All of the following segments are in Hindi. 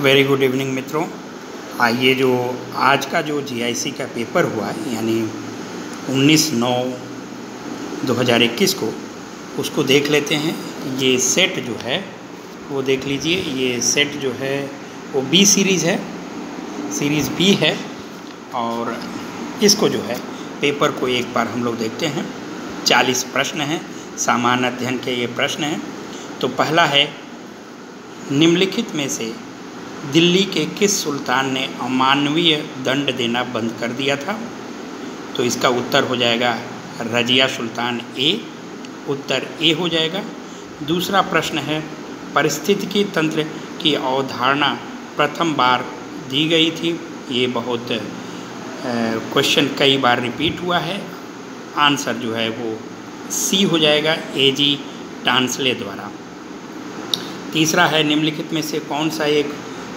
वेरी गुड इवनिंग मित्रों। आइए जो आज का जो जीआईसी का पेपर हुआ है यानी 19/9/2021 को उसको देख लेते हैं। ये सेट जो है वो देख लीजिए। ये सेट जो है वो बी सीरीज़ है, सीरीज़ बी है। और इसको जो है पेपर को एक बार हम लोग देखते हैं। 40 प्रश्न हैं, सामान्य अध्ययन के ये प्रश्न हैं। तो पहला है, निम्नलिखित में से दिल्ली के किस सुल्तान ने अमानवीय दंड देना बंद कर दिया था? तो इसका उत्तर हो जाएगा रजिया सुल्तान ए, उत्तर ए हो जाएगा। दूसरा प्रश्न है, पारिस्थितिकी तंत्र की अवधारणा प्रथम बार दी गई थी। ये बहुत क्वेश्चन कई बार रिपीट हुआ है। आंसर जो है वो सी हो जाएगा, एजी टांसले द्वारा। तीसरा है, निम्नलिखित में से कौन सा एक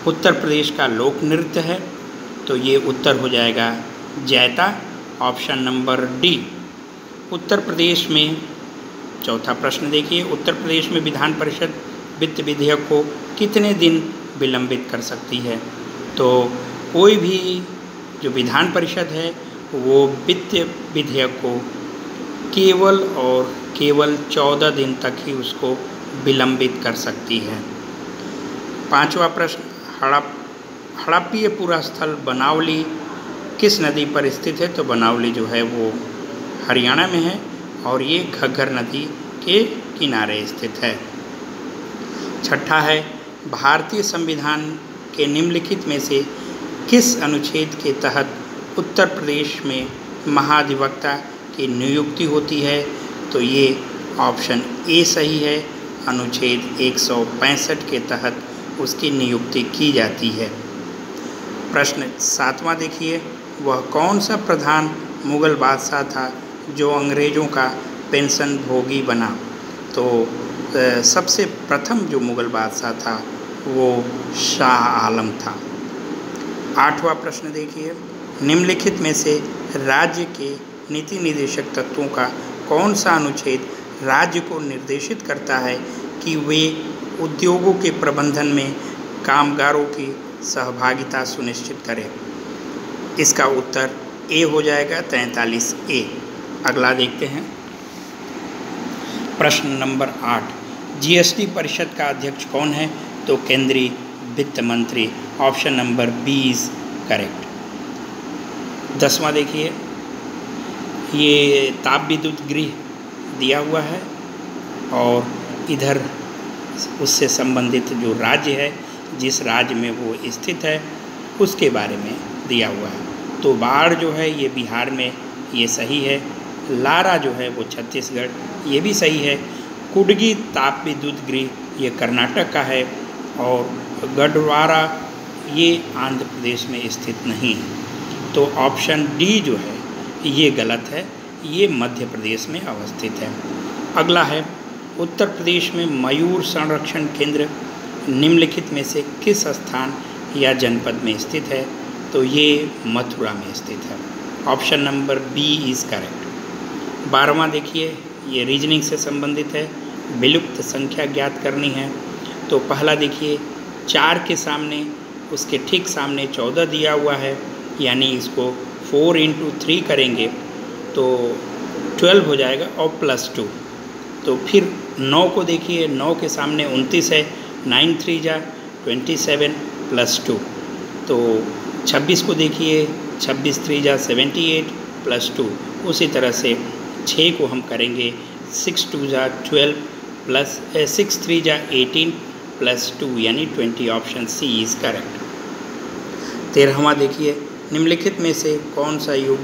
उत्तर प्रदेश का लोक नृत्य है? तो ये उत्तर हो जाएगा जैता, option number D. Uttar Pradesh में चौथा प्रश्न देखिए, उत्तर प्रदेश में विधान परिषद वित्त विधेयक को कितने दिन विलंबित कर सकती है? तो कोई भी जो विधान परिषद है वो वित्त विधेयक को केवल और केवल 14 दिन तक ही उसको विलंबित कर सकती है। पांचवा प्रश्न, हड़प्पीय स्थल बनावली किस नदी पर स्थित है? तो बनावली जो है वो हरियाणा में है और ये घग्गर नदी के किनारे स्थित है। छठा है, भारतीय संविधान के निम्नलिखित में से किस अनुच्छेद के तहत उत्तर प्रदेश में महाधिवक्ता की नियुक्ति होती है? तो ये ऑप्शन ए सही है, अनुच्छेद 165 के तहत उसकी नियुक्ति की जाती है। प्रश्न 7वां देखिए, वह कौन सा प्रधान मुगल बादशाह था जो अंग्रेज़ों का पेंशन भोगी बना? तो सबसे प्रथम जो मुगल बादशाह था वो शाह आलम था। 8वां प्रश्न देखिए, निम्नलिखित में से राज्य के नीति निर्देशक तत्वों का कौन सा अनुच्छेद राज्य को निर्देशित करता है कि वे उद्योगों के प्रबंधन में कामगारों की सहभागिता सुनिश्चित करें? इसका उत्तर ए हो जाएगा, 43A। अगला देखते हैं प्रश्न नंबर 8, जीएसटी परिषद का अध्यक्ष कौन है? तो केंद्रीय वित्त मंत्री, option number B is correct. 10वां देखिए, ये ताप विद्युत गृह दिया हुआ है और इधर उससे संबंधित जो राज्य है, जिस राज्य में वो स्थित है उसके बारे में दिया हुआ है। तो बाढ़ जो है ये बिहार में, ये सही है। लारा जो है वो छत्तीसगढ़, ये भी सही है। कुडगी ताप विद्युत गृह ये कर्नाटक का है और गढ़वारा ये आंध्र प्रदेश में स्थित नहीं है। तो ऑप्शन डी जो है ये गलत है, ये मध्य प्रदेश में अवस्थित है। अगला है, उत्तर प्रदेश में मयूर संरक्षण केंद्र निम्नलिखित में से किस स्थान या जनपद में स्थित है? तो ये मथुरा में स्थित है, option number B is correct. 12वां देखिए, ये रीजनिंग से संबंधित है, विलुप्त संख्या ज्ञात करनी है। तो पहला देखिए, 4 के सामने उसके ठीक सामने 14 दिया हुआ है, यानी इसको 4 × 3 करेंगे तो 12 हो जाएगा और +2। तो फिर 9 को देखिए, 9 के सामने 29 है, 9 × 3 = 27 +2। तो 26 को देखिए, 26 × 3 = 78 +2। उसी तरह से 6 को हम करेंगे, 6 × 2 = 12 6 × 3 = 18 +2 यानी 20, ऑप्शन सी इज करेक्ट। 13वां देखिए, निम्नलिखित में से कौन सा युग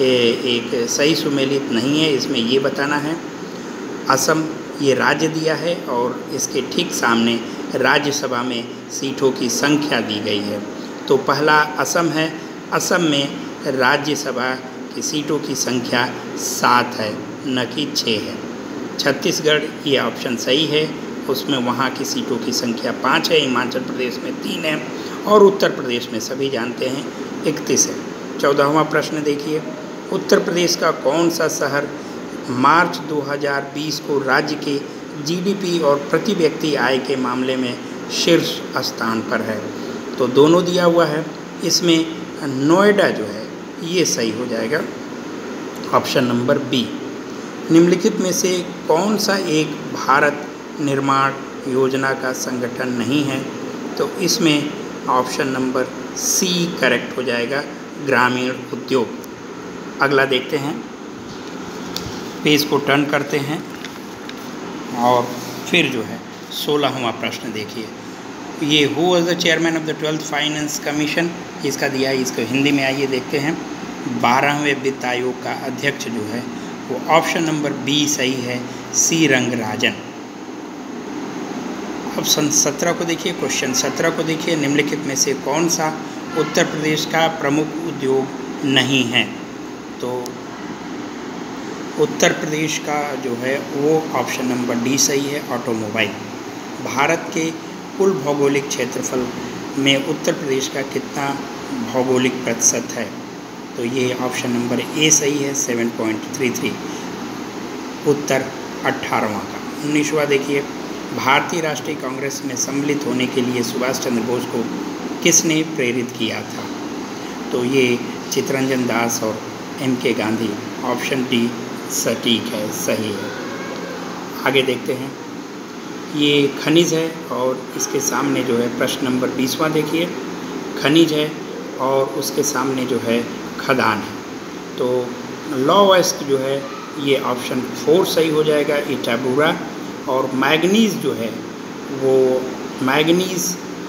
एक सही सुमेलित नहीं है? इसमें ये बताना है। असम ये राज्य दिया है और इसके ठीक सामने राज्यसभा में सीटों की संख्या दी गई है। तो पहला असम है, असम में राज्यसभा की सीटों की संख्या 7 है, न कि 6 है। छत्तीसगढ़ ये ऑप्शन सही है, उसमें वहाँ की सीटों की संख्या 5 है, हिमाचल प्रदेश में 3 है और उत्तर प्रदेश में सभी जानते हैं 31 है। 14वां प्रश्न देखिए, उत्तर प्रदेश का कौन सा शहर मार्च 2020 को राज्य के जीडीपी और प्रति व्यक्ति आय के मामले में शीर्ष स्थान पर है? तो दोनों दिया हुआ है, इसमें नोएडा जो है ये सही हो जाएगा, ऑप्शन नंबर बी। निम्नलिखित में से कौन सा एक भारत निर्माण योजना का संगठन नहीं है, तो इसमें ऑप्शन नंबर सी करेक्ट हो जाएगा, ग्रामीण उद्योग। अगला देखते हैं, पेज को टर्न करते हैं और फिर जो है 16वां प्रश्न देखिए। ये who was the chairman of the 12th finance commission, इसका दिया है, इसको हिंदी में आइए देखते हैं। 12वें वित्त आयोग का अध्यक्ष जो है वो ऑप्शन नंबर बी सही है, सी रंगराजन। ऑप्शन 17 को देखिए, क्वेश्चन 17 को देखिए, निम्नलिखित में से कौन सा उत्तर प्रदेश का प्रमुख उद्योग नहीं है, तो उत्तर प्रदेश का जो है वो ऑप्शन नंबर डी सही है, ऑटोमोबाइल। भारत के कुल भौगोलिक क्षेत्रफल में उत्तर प्रदेश का कितना भौगोलिक प्रतिशत है, तो ये ऑप्शन नंबर ए सही है, 7.33। उत्तर 18वां का। 19वां देखिए, भारतीय राष्ट्रीय कांग्रेस में सम्मिलित होने के लिए सुभाष चंद्र बोस को किसने प्रेरित किया था, तो ये चित्तरंजन दास और एम.के. गांधी। ऑप्शन डी सटीक है, सही है। आगे देखते हैं, ये खनिज है और इसके सामने जो है प्रश्न नंबर 20वां देखिए, खनिज है और उसके सामने जो है खदान है, तो लॉवेस्ट जो है ये ऑप्शन 4 सही हो जाएगा, इटाबुरा। और मैग्नीज़ जो है वो मैग्नीज़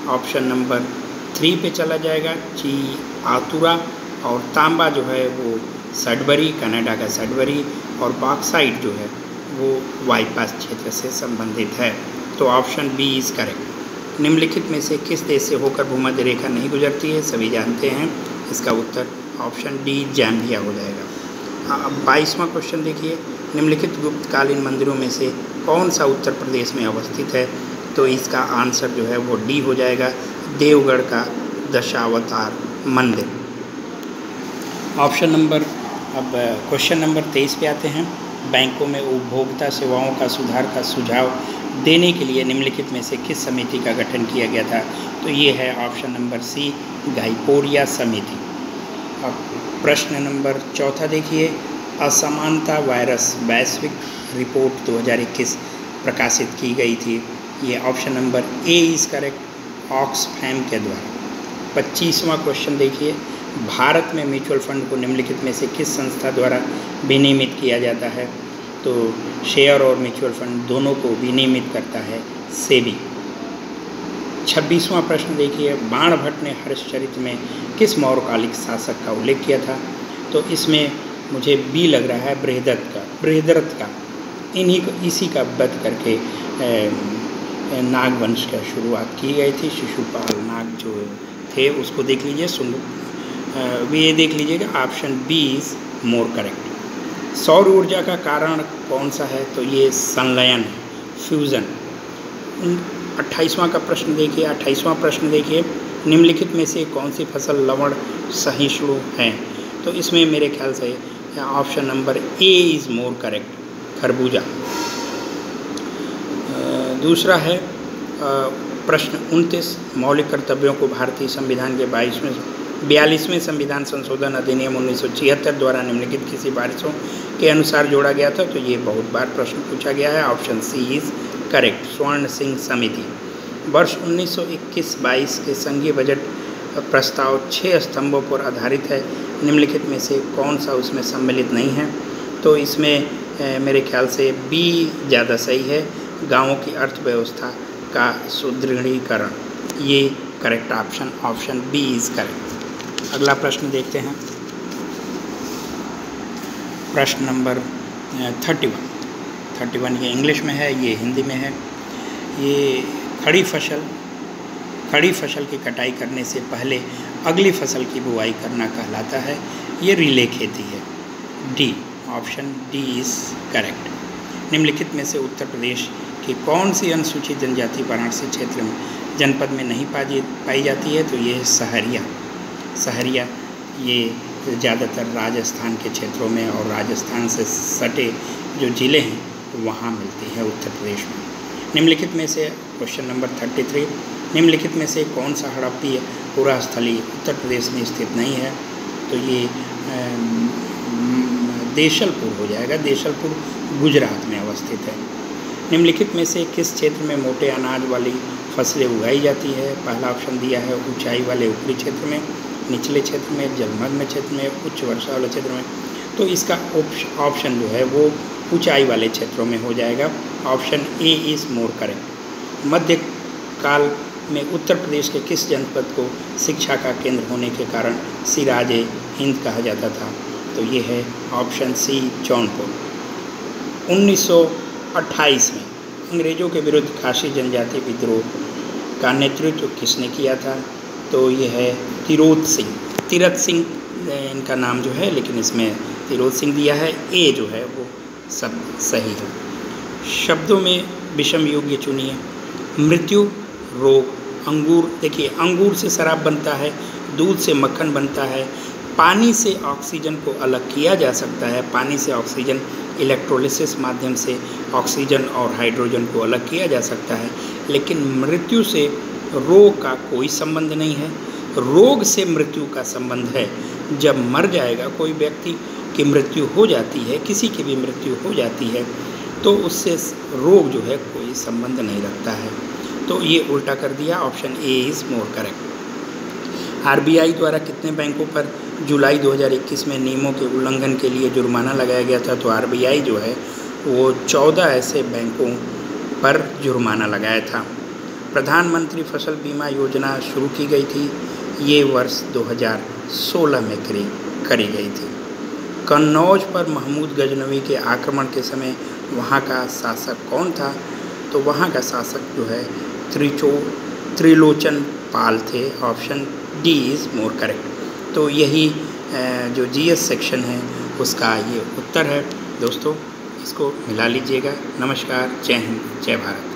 ऑप्शन नंबर 3 पे चला जाएगा, ची आतुरा। और तांबा जो है वो सडबरी, कनाडा का सडबरी। और बॉक्साइट जो है वो वाइपास क्षेत्र से संबंधित है, तो ऑप्शन बी इज़ करेक्ट। निम्नलिखित में से किस देश से होकर भूमध्य रेखा नहीं गुजरती है, सभी जानते हैं, इसका उत्तर ऑप्शन डी जाम्बिया हो जाएगा। अब 22वां क्वेश्चन देखिए, निम्नलिखित गुप्तकालीन मंदिरों में से कौन सा उत्तर प्रदेश में अवस्थित है, तो इसका आंसर जो है वो डी हो जाएगा, देवगढ़ का दशावतार मंदिर। ऑप्शन नंबर, अब क्वेश्चन नंबर 23 पे आते हैं। बैंकों में उपभोक्ता सेवाओं का सुधार का सुझाव देने के लिए निम्नलिखित में से किस समिति का गठन किया गया था, तो ये है ऑप्शन नंबर सी, घाईपोरिया समिति। अब प्रश्न नंबर 4 देखिए, असमानता वायरस वैश्विक रिपोर्ट 2021 प्रकाशित की गई थी, ये option number A is correct, Oxfam के द्वारा। 25वां क्वेश्चन देखिए, भारत में म्यूचुअल फंड को निम्नलिखित में से किस संस्था द्वारा विनियमित किया जाता है, तो शेयर और म्यूचुअल फंड दोनों को विनियमित करता है सेबी। 26वां प्रश्न देखिए, बाणभट्ट ने हर्षचरित में किस मौर्यकालिक शासक का उल्लेख किया था, तो इसमें मुझे बी लग रहा है, बृहद्रथ का। इसी का वध करके नागवंश का शुरुआत की गई थी। शिशुपाल नाग जो थे उसको देख लीजिए, ये देख लीजिएगा, option B is more correct. सौर ऊर्जा का कारण कौन सा है, तो ये संलयन है, फ्यूज़न। 28वां का प्रश्न देखिए, 28वां प्रश्न देखिए, निम्नलिखित में से कौन सी फसल लवण सहिष्णु है, तो इसमें मेरे ख्याल से option number A is more correct, खरबूजा। दूसरा है प्रश्न 29, मौलिक कर्तव्यों को भारतीय संविधान के 42वें संविधान संशोधन अधिनियम 1976 द्वारा निम्नलिखित की सिफारिशों के अनुसार जोड़ा गया था, तो ये बहुत बार प्रश्न पूछा गया है, ऑप्शन सी इज़ करेक्ट, स्वर्ण सिंह समिति। वर्ष 1921-22 के संघीय बजट प्रस्ताव 6 स्तंभों पर आधारित है, निम्नलिखित में से कौन सा उसमें सम्मिलित नहीं है, तो इसमें मेरे ख्याल से बी ज़्यादा सही है, गाँवों की अर्थव्यवस्था का सुदृढ़ीकरण, ये correct option, option B is correct. अगला प्रश्न देखते हैं, प्रश्न नंबर 31 ये इंग्लिश में है, ये हिंदी में है। ये खड़ी फसल की कटाई करने से पहले अगली फसल की बुआई करना कहलाता है, ये रिले खेती है, D, option D is correct. निम्नलिखित में से उत्तर प्रदेश की कौन सी अनुसूचित जनजाति वाराणसी क्षेत्र में जनपद में नहीं पाई जाती है, तो ये सहरिया ये ज़्यादातर राजस्थान के क्षेत्रों में और राजस्थान से सटे जो ज़िले हैं वहाँ मिलती है उत्तर प्रदेश में। निम्नलिखित में से क्वेश्चन नंबर 33, निम्नलिखित में से कौन सा हड़प्पी पुरा स्थली उत्तर प्रदेश में स्थित नहीं है? तो ये देशलपुर हो जाएगा। देशलपुर गुजरात में अवस्थित है। निम्नलिखित में से किस क्षेत्र में मोटे अनाज वाली फसलें उगाई जाती है? पहला ऑप्शन दिया है ऊंचाई वाले ऊपरी क्षेत्र में, निचले क्षेत्र में, जलमग्न क्षेत्र में, उच्च वर्षा वाले क्षेत्र में। तो इसका ऑप्शन जो है वो ऊंचाई वाले क्षेत्रों में हो जाएगा। Option A is more correct. मध्यकाल में उत्तर प्रदेश के किस जनपद को शिक्षा का केंद्र होने के कारण सिराज हिंद कहा जाता था? तो ये है ऑप्शन सी जौनपुर। 1928 में अंग्रेज़ों के विरुद्ध खासी जनजाति विद्रोह का नेतृत्व किसने किया था? तो ये है तीरथ सिंह। तीरथ सिंह इनका नाम जो है, लेकिन इसमें तीरथ सिंह दिया है। ए जो है वो सब सही है। शब्दों में विषम योग्य चुनिए। मृत्यु, रोग, अंगूर। देखिए, अंगूर से शराब बनता है, दूध से मक्खन बनता है, पानी से ऑक्सीजन को अलग किया जा सकता है, पानी से ऑक्सीजन इलेक्ट्रोलिसिस माध्यम से ऑक्सीजन और हाइड्रोजन को अलग किया जा सकता है, लेकिन मृत्यु से रोग का कोई संबंध नहीं है। रोग से मृत्यु का संबंध है। जब मर जाएगा कोई व्यक्ति की मृत्यु हो जाती है, किसी की भी मृत्यु हो जाती है, तो उससे रोग जो है कोई संबंध नहीं रखता है। तो ये उल्टा कर दिया। Option A is more correct. RBI द्वारा कितने बैंकों पर जुलाई 2021 में नियमों के उल्लंघन के लिए जुर्माना लगाया गया था? तो आरबीआई जो है वो 14 ऐसे बैंकों पर जुर्माना लगाया था। प्रधानमंत्री फसल बीमा योजना शुरू की गई थी, ये वर्ष 2016 में करी गई थी। कन्नौज पर महमूद गजनवी के आक्रमण के समय वहाँ का शासक कौन था? तो वहाँ का शासक जो है त्रिलोचन पाल थे। Option D is more correct. तो यही जो जीएस सेक्शन है उसका ये उत्तर है। दोस्तों, इसको मिला लीजिएगा। नमस्कार, जय हिंद, जय भारत।